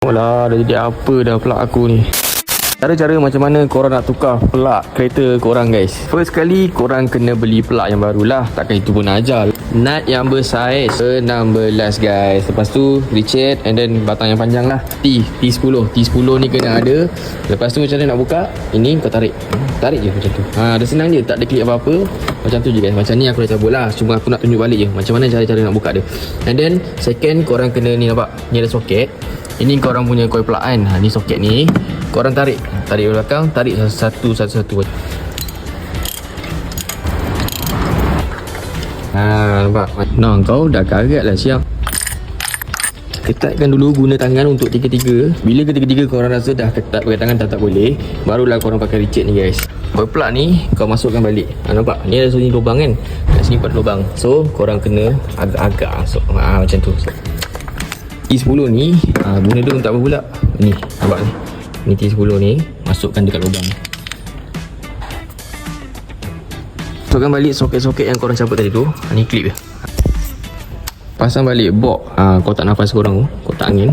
Lah, dah jadi apa dah pelak aku ni. Cara-cara macam mana korang nak tukar pelak kereta korang guys. First kali korang kena beli pelak yang baru lah. Takkan itu pun ajal. Nut yang bersaiz 16 guys. Lepas tu recet and then batang yang panjang lah. T10 ni kena ada. Lepas tu macam mana nak buka? Ini kau tarik je macam tu. Dah senang je. Tak ada klik apa-apa. Macam tu je guys. Macam ni aku dah cabut lah. Cuma aku nak tunjuk balik je macam mana cara-cara nak buka dia. And then second korang kena ni, nampak? Ni ada soket. Ini korang punya coil plug kan. Ni soket ni. Korang tarik ke belakang. Tarik satu-satu. Nampak? Nah, kau dah karat lah, siap. Ketatkan dulu, guna tangan untuk tiga-tiga. Bila ketiga-tiga korang rasa dah ketat pakai tangan tak boleh, barulah korang pakai recet ni guys. Coil plug ni kau masukkan balik. Nampak? Ni ada sini lubang kan. Kat sini 4 lubang. So korang kena agak-agak masuk. Macam tu. T10 ni guna dia untuk apa pula? Ni, nampak ni. Ni T10 ni masukkan dekat lubang ni. Masukkan balik soket-soket yang korang cabut tadi tu. Ni klip je. Pasang balik box kotak nafas korang tu, kotak angin.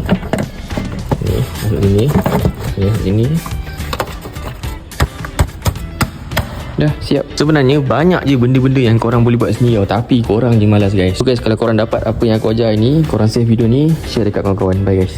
Ni masuk sini. Ni sini. Dah siap. Sebenarnya banyak je benda-benda yang korang boleh buat sendiri tapi korang je malas guys. So guys, kalau korang dapat apa yang aku ajar ni, korang save video ni, share dekat kawan-kawan. Bye guys.